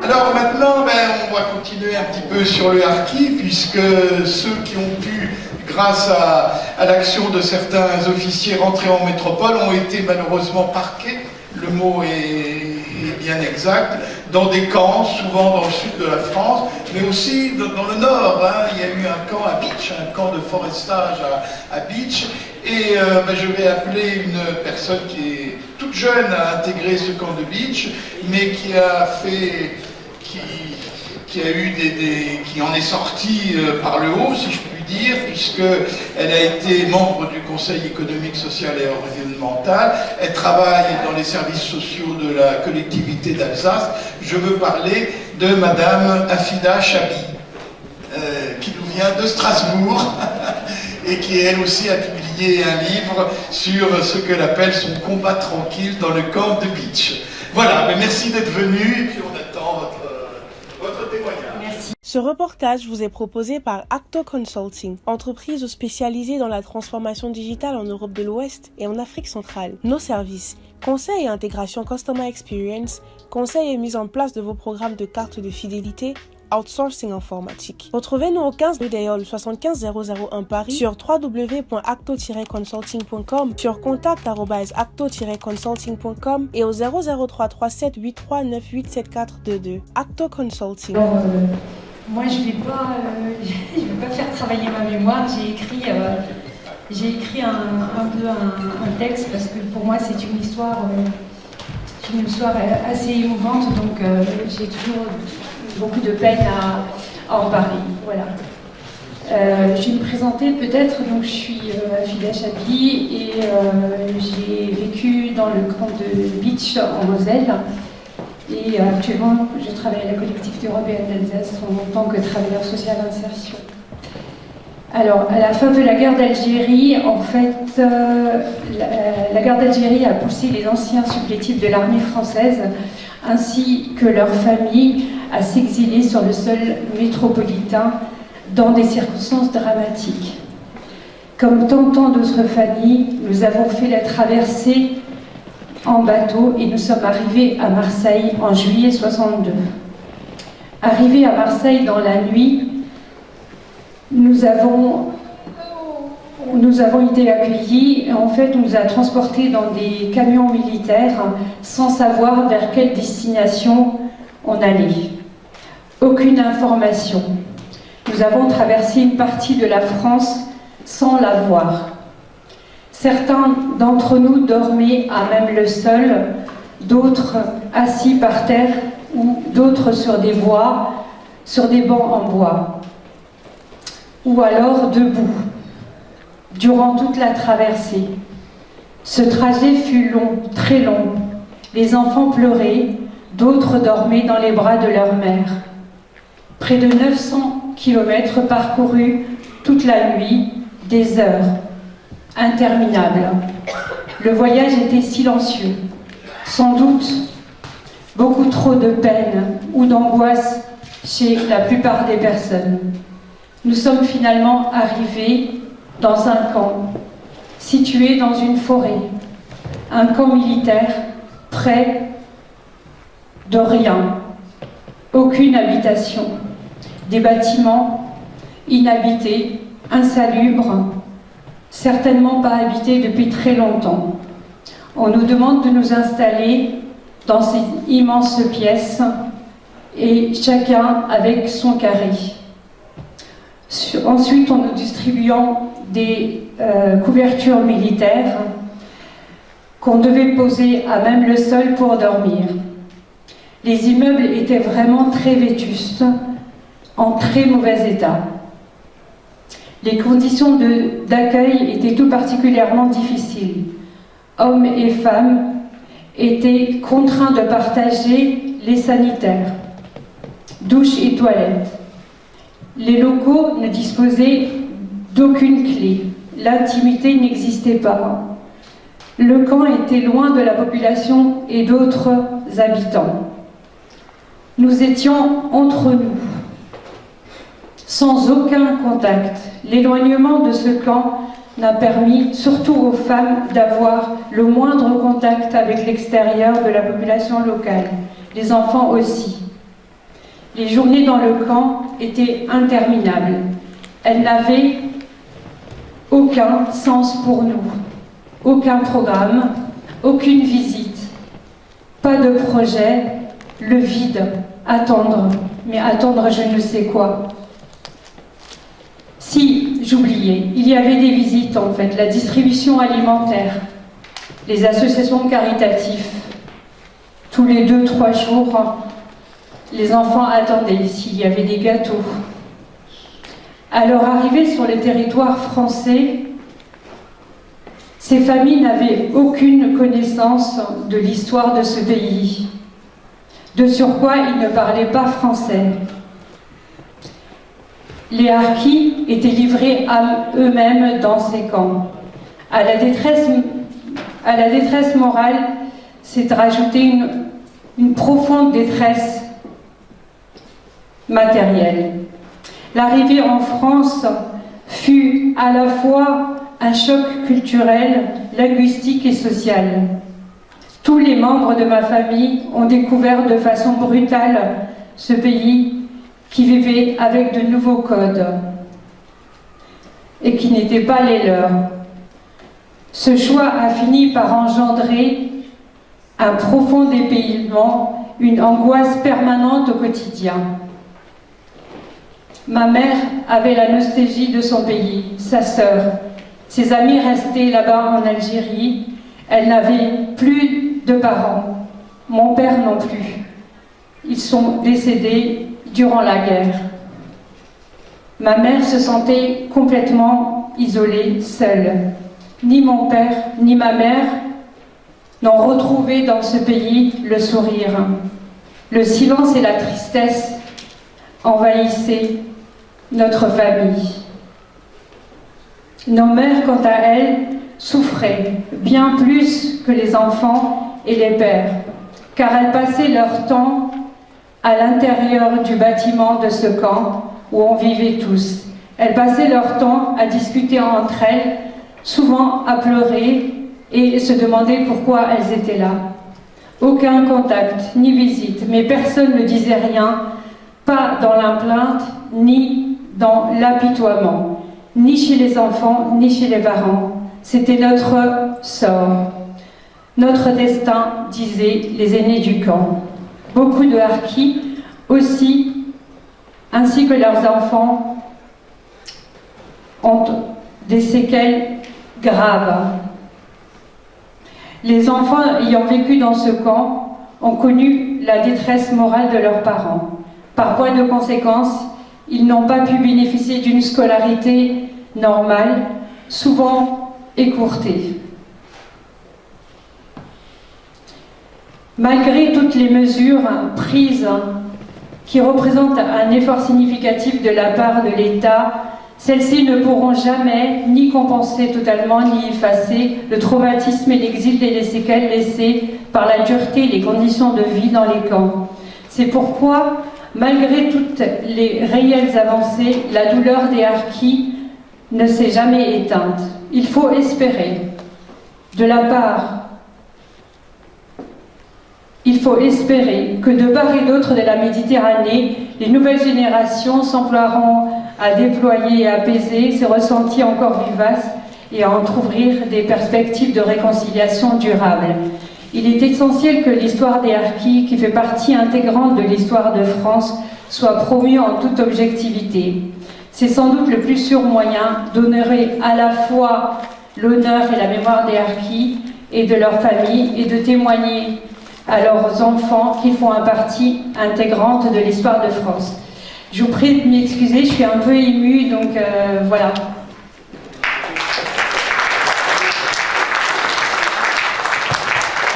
Alors maintenant, on va continuer un petit peu sur le harki, puisque ceux qui ont pu, grâce à l'action de certains officiers rentrés en métropole, ont été malheureusement parqués, le mot est bien exact, dans des camps, souvent dans le sud de la France, mais aussi dans le nord. Il y a eu un camp à Beach, un camp de forestage à Beach, et je vais appeler une personne qui est toute jeune à intégrer ce camp de Beach, mais qui en est sortie par le haut, si je puis dire, puisqu'elle a été membre du Conseil économique, social et environnemental. Elle travaille dans les services sociaux de la collectivité d'Alsace. Je veux parler de Madame Afida Chabi, qui nous vient de Strasbourg et qui elle aussi a publié un livre sur ce qu'elle appelle son combat tranquille dans le camp de Beach. Voilà, mais merci d'être venu et puis on attend votre témoignage. Merci. Ce reportage vous est proposé par Acto Consulting, entreprise spécialisée dans la transformation digitale en Europe de l'Ouest et en Afrique centrale. Nos services, conseil et intégration Customer Experience, conseil et mise en place de vos programmes de carte de fidélité, outsourcing informatique. Retrouvez-nous au 15 rue d'Aïol 75001 Paris, sur www.acto-consulting.com, sur contact@acto-consulting.com et au 0033783987422. Acto Consulting. Alors, moi je vais pas faire travailler ma mémoire. J'ai écrit un texte parce que pour moi c'est une histoire assez émouvante, donc j'ai toujours beaucoup de peine à en parler. Voilà. Je vais me présenter peut-être. Donc, je suis Afida Chabi et j'ai vécu dans le camp de Beach en Moselle. Et actuellement, je travaille à la collectivité européenne d'Alsace en tant que travailleur social d'insertion. Alors, à la fin de la guerre d'Algérie, en fait, la guerre d'Algérie a poussé les anciens supplétifs de l'armée française ainsi que leurs familles à s'exiler sur le sol métropolitain dans des circonstances dramatiques. Comme tant d'autres familles, nous avons fait la traversée en bateau et nous sommes arrivés à Marseille en juillet 62. Arrivés à Marseille dans la nuit, nous avons été accueillis et en fait on nous a transportés dans des camions militaires sans savoir vers quelle destination on allait. Aucune information. Nous avons traversé une partie de la France sans la voir. Certains d'entre nous dormaient à même le sol, d'autres assis par terre ou d'autres sur des bancs en bois, ou alors debout, durant toute la traversée. Ce trajet fut long, très long. Les enfants pleuraient, d'autres dormaient dans les bras de leur mère. Près de 900 kilomètres parcourus toute la nuit, des heures interminables. Le voyage était silencieux, sans doute beaucoup trop de peine ou d'angoisse chez la plupart des personnes. Nous sommes finalement arrivés dans un camp, situé dans une forêt, un camp militaire près de rien, aucune habitation, des bâtiments inhabités, insalubres, certainement pas habités depuis très longtemps. On nous demande de nous installer dans ces immenses pièces et chacun avec son carré. Ensuite, en nous distribuant des couvertures militaires qu'on devait poser à même le sol pour dormir. Les immeubles étaient vraiment très vétustes, en très mauvais état. Les conditions d'accueil étaient tout particulièrement difficiles. Hommes et femmes étaient contraints de partager les sanitaires, douches et toilettes. Les locaux ne disposaient d'aucune clé. L'intimité n'existait pas. Le camp était loin de la population et d'autres habitants. Nous étions entre nous, sans aucun contact. L'éloignement de ce camp n'a permis, surtout aux femmes, d'avoir le moindre contact avec l'extérieur de la population locale, les enfants aussi. Les journées dans le camp étaient interminables. Elles n'avaient aucun sens pour nous, aucun programme, aucune visite, pas de projet, le vide, attendre, mais attendre je ne sais quoi. Si, j'oubliais, il y avait des visites en fait, la distribution alimentaire, les associations caritatives. Tous les 2-3 jours, les enfants attendaient s'il y avait des gâteaux. À leur arrivée sur le territoire français, ces familles n'avaient aucune connaissance de l'histoire de ce pays. De surcroît, ils ne parlaient pas français. Les harkis étaient livrés à eux-mêmes dans ces camps. À la détresse morale s'est rajoutée une profonde détresse matérielle. L'arrivée en France fut à la fois un choc culturel, linguistique et social. Tous les membres de ma famille ont découvert de façon brutale ce pays qui vivait avec de nouveaux codes et qui n'étaient pas les leurs. Ce choix a fini par engendrer un profond dépaysement, une angoisse permanente au quotidien. Ma mère avait la nostalgie de son pays, sa sœur. Ses amis restaient là-bas en Algérie. Elle n'avait plus de parents. Mon père non plus. Ils sont décédés durant la guerre. Ma mère se sentait complètement isolée, seule. Ni mon père, ni ma mère n'ont retrouvé dans ce pays le sourire. Le silence et la tristesse envahissaient notre famille. Nos mères, quant à elles, souffraient bien plus que les enfants et les pères, car elles passaient leur temps à l'intérieur du bâtiment de ce camp où on vivait tous. Elles passaient leur temps à discuter entre elles, souvent à pleurer et se demander pourquoi elles étaient là. Aucun contact, ni visite, mais personne ne disait rien, pas dans la plainte, ni dans l'apitoiement, ni chez les enfants, ni chez les parents. C'était notre sort, notre destin, disaient les aînés du camp. Beaucoup de harkis aussi, ainsi que leurs enfants, ont des séquelles graves. Les enfants ayant vécu dans ce camp ont connu la détresse morale de leurs parents. Par voie de conséquence, ils n'ont pas pu bénéficier d'une scolarité normale, souvent écourtée. Malgré toutes les mesures prises qui représentent un effort significatif de la part de l'État, celles-ci ne pourront jamais ni compenser totalement ni effacer le traumatisme et l'exil et les séquelles laissées par la dureté et les conditions de vie dans les camps. C'est pourquoi, malgré toutes les réelles avancées, la douleur des harkis ne s'est jamais éteinte. Il faut espérer, que de part et d'autre de la Méditerranée, les nouvelles générations s'emploieront à déployer et à apaiser ces ressentis encore vivaces et à entrouvrir des perspectives de réconciliation durable. Il est essentiel que l'histoire des harkis, qui fait partie intégrante de l'histoire de France, soit promue en toute objectivité. C'est sans doute le plus sûr moyen d'honorer à la fois l'honneur et la mémoire des harkis et de leurs familles et de témoigner à leurs enfants qui font partie intégrante de l'histoire de France. Je vous prie de m'excuser, je suis un peu émue, donc voilà.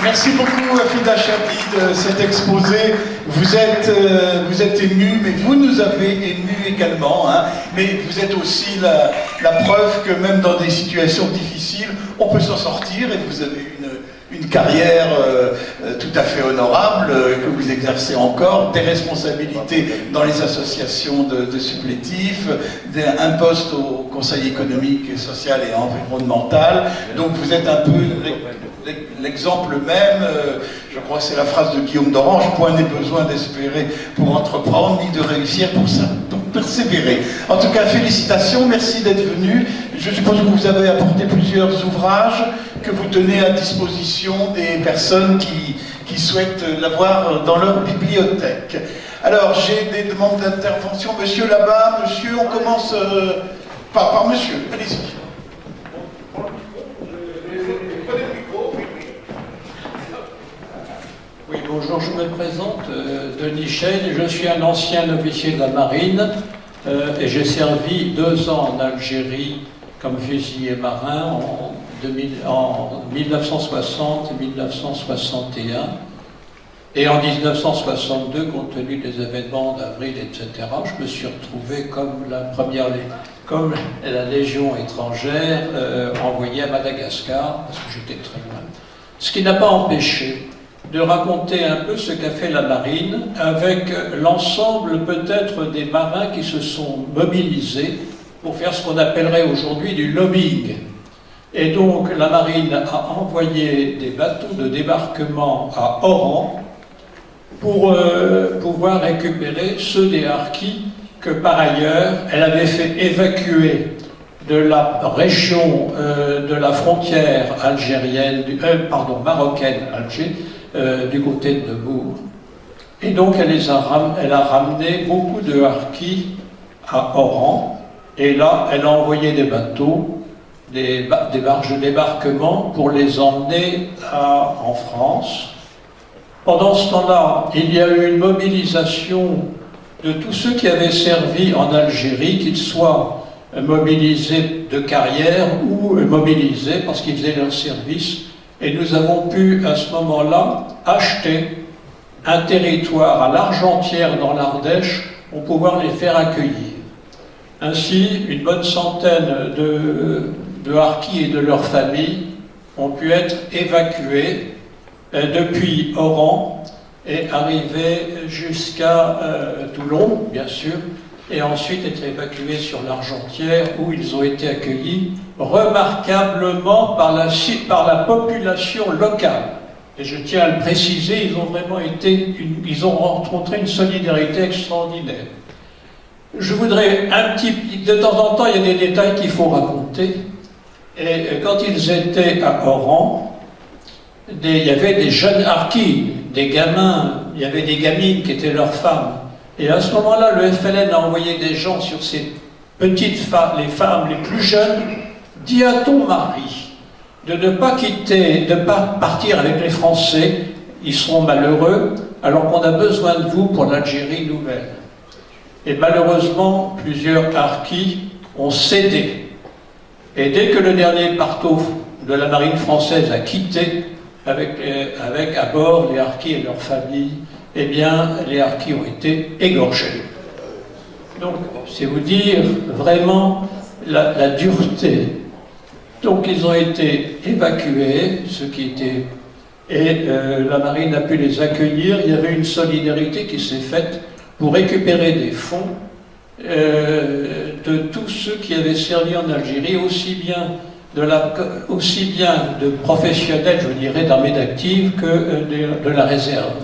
Merci beaucoup Afida Chadi de cet exposé. Vous êtes ému, mais vous nous avez émus également. Hein. Mais vous êtes aussi la preuve que même dans des situations difficiles, on peut s'en sortir et vous avez une carrière tout à fait honorable que vous exercez encore, des responsabilités dans les associations de supplétifs, un poste au Conseil économique, social et environnemental. Donc vous êtes un peu l'exemple même, je crois que c'est la phrase de Guillaume d'Orange, point n'est besoin d'espérer pour entreprendre, ni de réussir pour ça. Donc persévérer. En tout cas, félicitations, merci d'être venu. Je suppose que vous avez apporté plusieurs ouvrages que vous tenez à disposition des personnes qui souhaitent l'avoir dans leur bibliothèque. Alors, j'ai des demandes d'intervention. Monsieur là-bas, monsieur, on commence par monsieur, allez-y. Oui, bonjour, je me présente, Denis Chesne, je suis un ancien officier de la marine et j'ai servi 2 ans en Algérie comme fusilier marin en 1960 et 1961. Et en 1962, compte tenu des événements d'avril, etc., je me suis retrouvé comme la Légion étrangère envoyée à Madagascar, parce que j'étais très loin. Ce qui n'a pas empêché de raconter un peu ce qu'a fait la marine avec l'ensemble peut-être des marins qui se sont mobilisés pour faire ce qu'on appellerait aujourd'hui du lobbying. Et donc la marine a envoyé des bateaux de débarquement à Oran pour pouvoir récupérer ceux des harkis que par ailleurs elle avait fait évacuer de la région de la frontière algérienne, marocaine, Alger, du côté de Bourg. Et donc elle a ramené beaucoup de harkis à Oran, et là elle a envoyé des bateaux, des barges de débarquement pour les emmener en France. Pendant ce temps-là, il y a eu une mobilisation de tous ceux qui avaient servi en Algérie, qu'ils soient mobilisés de carrière ou mobilisés parce qu'ils faisaient leur service. Et nous avons pu, à ce moment-là, acheter un territoire à l'Argentière dans l'Ardèche pour pouvoir les faire accueillir. Ainsi, une bonne centaine de harkis et de leurs familles ont pu être évacués depuis Oran et arriver jusqu'à Toulon, bien sûr, et ensuite être évacués sur l'Argentière où ils ont été accueillis remarquablement par la population locale. Et je tiens à le préciser, ils ont rencontré une solidarité extraordinaire. Je voudrais de temps en temps, il y a des détails qu'il faut raconter. Et quand ils étaient à Oran, il y avait des jeunes harkis, des gamins, il y avait des gamines qui étaient leurs femmes. Et à ce moment-là, le FLN a envoyé des gens sur ces petites femmes, les femmes les plus jeunes. Dis à ton mari de ne pas partir avec les Français, ils seront malheureux, alors qu'on a besoin de vous pour l'Algérie nouvelle. Et malheureusement, plusieurs harkis ont cédé. Et dès que le dernier parteau de la marine française a quitté, avec à bord les harkis et leurs familles, eh bien, les harkis ont été égorgés. Donc, c'est vous dire vraiment la dureté. Donc, ils ont été évacués, et la marine a pu les accueillir. Il y avait une solidarité qui s'est faite pour récupérer des fonds de tous ceux qui avaient servi en Algérie, aussi bien de professionnels, je dirais, d'armée d'active que de la réserve.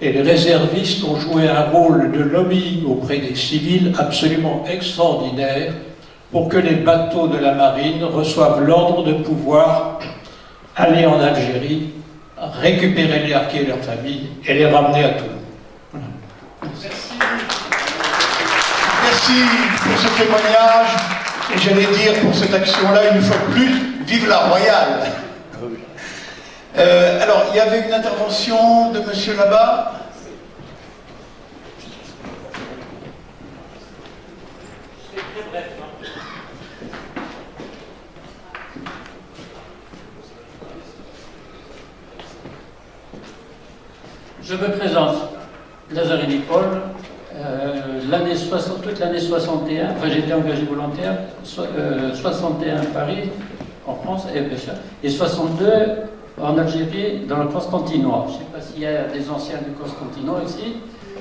Et les réservistes ont joué un rôle de lobbying auprès des civils absolument extraordinaire pour que les bateaux de la marine reçoivent l'ordre de pouvoir aller en Algérie, récupérer les harkis et leurs familles et les ramener à Toulon. Voilà. Merci pour ce témoignage, et j'allais dire pour cette action-là, une fois de plus, vive la Royale. Alors, il y avait une intervention de monsieur là-bas. Je me présente, Lazare Paul, toute l'année 61, enfin j'étais engagé volontaire, 61 à Paris, en France, et 62 en Algérie, dans le Constantinois. Je ne sais pas s'il y a des anciens du Constantinois ici.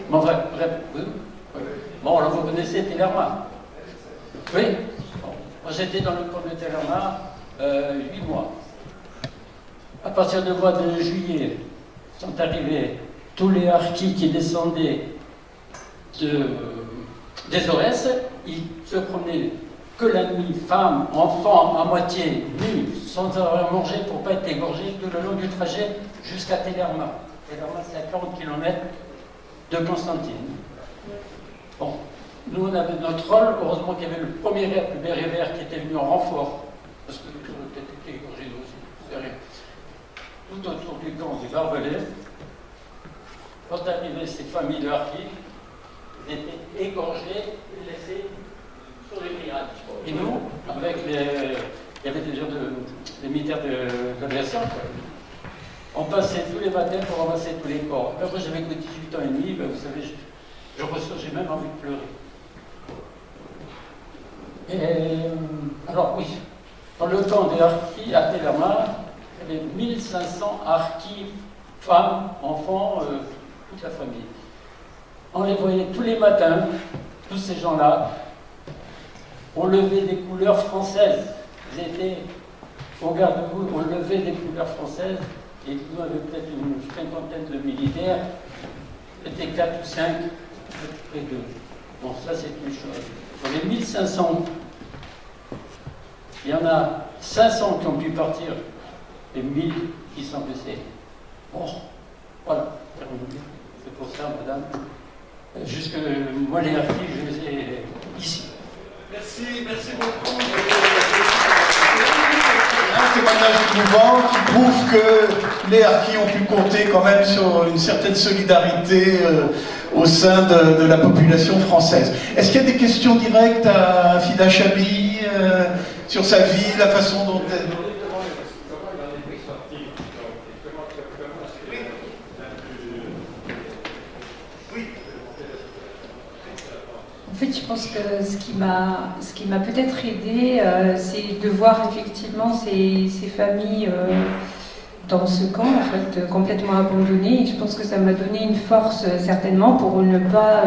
Mais enfin, bref, oui. Bon, alors vous connaissez Tellerma? Oui. Bon. Moi, j'étais dans le camp de Tellerma 8 mois. À partir du mois de juillet, sont arrivés tous les harkis qui descendaient des Aurès. Ils se promenaient que la nuit, femmes, enfants, à moitié nus, sans avoir mangé pour ne pas être égorgés tout le long du trajet jusqu'à Tellerma. Tellerma, c'est à 40 km de Constantine. Bon, nous on avait notre rôle, heureusement qu'il y avait le premier béret vert qui était venu en renfort, parce que nous avons peut-être été égorgés aussi, c'est rien. Tout autour du camp du Barbelais, quand arrivaient ces familles de harkis, ils étaient égorgés et laissés sur les grillades. Et nous, avec il y avait des gens des militaires de l'aviation, on passait tous les matins pour ramasser tous les corps. Après, j'avais que 18 ans et demi, ben, vous savez, j'ai même envie de pleurer. Et, alors oui, dans le camp des harkis à Tellerma, il y avait 1500 harkis, femmes, enfants, toute la famille. On les voyait tous les matins, tous ces gens-là. On levait des couleurs françaises. Ils étaient au garde-boue, on levait des couleurs françaises. Et nous avions peut-être une cinquantaine de militaires. C'était 4 ou 5, près d'eux. Bon, ça c'est une chose. Sur les 1500, il y en a 500 qui ont pu partir et 1000 qui sont blessés. Bon, voilà. C'est pour ça, madame. Jusque moi, les harkis, je les ai ici. Merci beaucoup. Un témoignage émouvant qui prouve que les harkis ont pu compter quand même sur une certaine solidarité au sein de la population française. Est-ce qu'il y a des questions directes à Fida Chabi sur sa vie, la façon dont elle... En fait, je pense que ce qui m'a peut-être aidé, c'est de voir effectivement ces familles dans ce camp, en fait, complètement abandonnées. Et je pense que ça m'a donné une force, certainement, pour ne pas,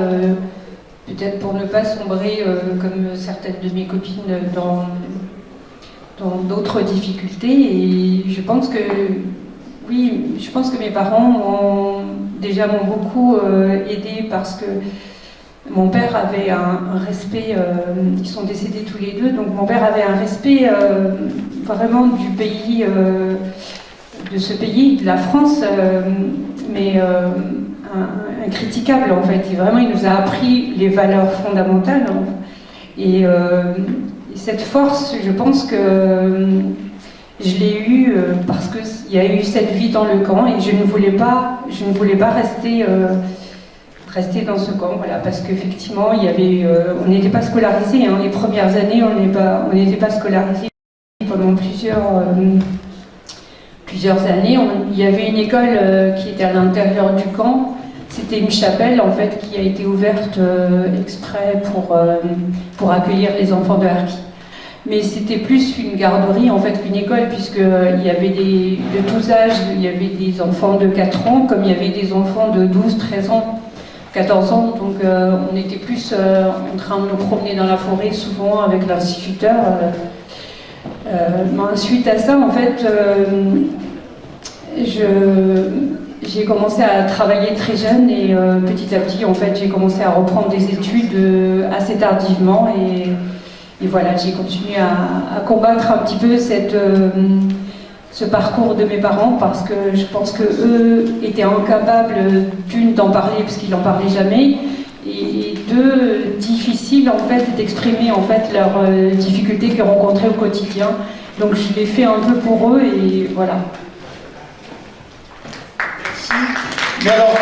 peut-être pour ne pas sombrer, comme certaines de mes copines, dans d'autres difficultés. Et je pense que, oui, je pense que mes parents m'ont beaucoup aidé parce que mon père avait un respect, ils sont décédés tous les deux, donc mon père avait un respect vraiment du pays, de ce pays, de la France, mais incritiquable en fait. Et vraiment, il nous a appris les valeurs fondamentales. Et cette force, je pense que je l'ai eue parce qu'il y a eu cette vie dans le camp et je ne voulais pas rester dans ce camp, voilà, parce qu'effectivement, il y avait, on n'était pas scolarisés, hein, les premières années, on n'était pas scolarisés pendant plusieurs années. Il y avait une école qui était à l'intérieur du camp, c'était une chapelle, en fait, qui a été ouverte exprès pour accueillir les enfants de harkis. Mais c'était plus une garderie, en fait, qu'une école, puisqu'il y avait de tous âges, il y avait des enfants de 4 ans, comme il y avait des enfants de 12, 13 ans, 14 ans, donc on était plus en train de nous promener dans la forêt, souvent avec l'instituteur. Suite à ça, en fait, j'ai commencé à travailler très jeune et petit à petit, en fait, j'ai commencé à reprendre des études assez tardivement et voilà, j'ai continué à combattre un petit peu ce parcours de mes parents parce que je pense qu'eux étaient incapables d'une d'en parler parce qu'ils n'en parlaient jamais et deux difficiles en fait d'exprimer en fait leurs difficultés qu'ils rencontraient au quotidien. Donc je l'ai fait un peu pour eux et voilà. Merci. Mais alors,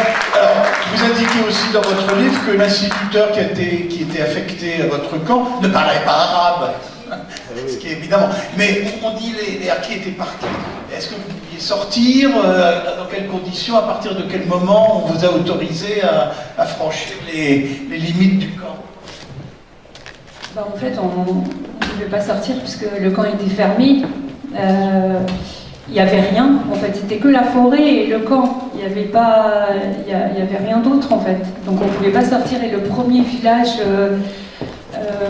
vous indiquez aussi dans votre livre que l'instituteur qui était affecté à votre camp ne parlait pas arabe. Ce qui est évidemment. Mais on dit les harkis étaient partis. Est-ce que vous pouviez sortir dans quelles conditions, à partir de quel moment on vous a autorisé à franchir les limites du camp? En fait, on ne pouvait pas sortir puisque le camp était fermé. il n'y avait rien, en fait, c'était que la forêt et le camp, il n'y avait pas, il y avait rien d'autre en fait, donc on ne pouvait pas sortir et le premier village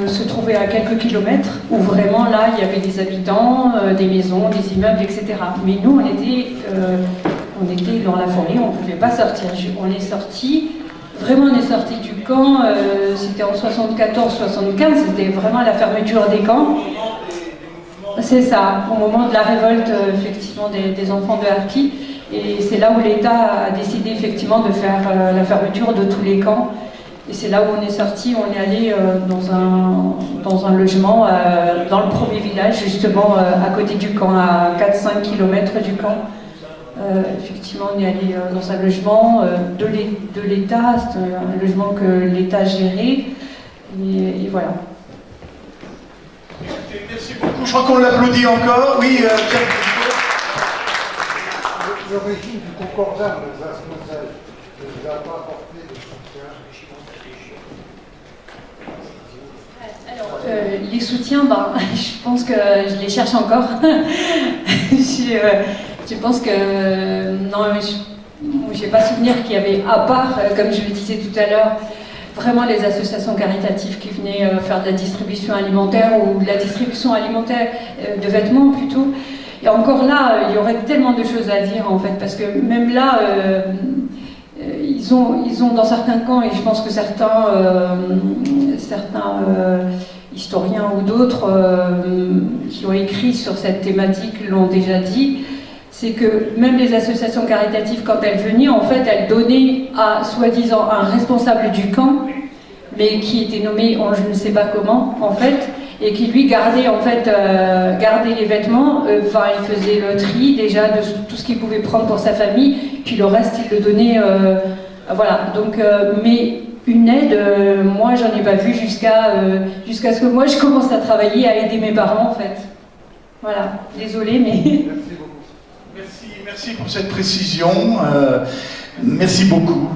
se trouvait à quelques kilomètres, où vraiment là, il y avait des habitants, des maisons, des immeubles, etc. Mais nous, on était dans la forêt, on ne pouvait pas sortir, on est sorti. Vraiment, on est sorti du camp, c'était en 74-75, c'était vraiment la fermeture des camps. C'est ça, au moment de la révolte, effectivement, des enfants de Harki. Et c'est là où l'État a décidé, effectivement, de faire la fermeture de tous les camps. Et c'est là où on est sorti, on est allé dans un logement, dans le premier village, justement, à côté du camp, à 4-5 km du camp. Effectivement, on est allé dans un logement de l'État, c'est un logement que l'État gérait, et voilà. Merci beaucoup, je crois qu'on l'applaudit encore. Oui, Le régime du concordat Alsace-Moselle ne vous a pas apporté de soutien? Alors, les soutiens, je pense que je les cherche encore. Je pense que non, je n'ai pas souvenir qu'il y avait, à part, comme je le disais tout à l'heure, vraiment les associations caritatives qui venaient faire de la distribution alimentaire ou de la distribution alimentaire de vêtements plutôt. Et encore là, il y aurait tellement de choses à dire en fait, parce que même là, ils ont dans certains camps, et je pense que certains historiens ou d'autres qui ont écrit sur cette thématique l'ont déjà dit. C'est que même les associations caritatives, quand elles venaient, en fait, elles donnaient à, soi-disant, un responsable du camp, mais qui était nommé, je ne sais pas comment, en fait, et qui lui gardait, en fait, gardait les vêtements, enfin, il faisait le tri, déjà, de tout ce qu'il pouvait prendre pour sa famille, puis le reste, il le donnait, voilà, donc, mais une aide, moi, j'en ai pas vu jusqu'à ce que moi, je commence à travailler, à aider mes parents, en fait. Voilà, désolée, mais... Merci beaucoup. Merci pour cette précision. Merci beaucoup.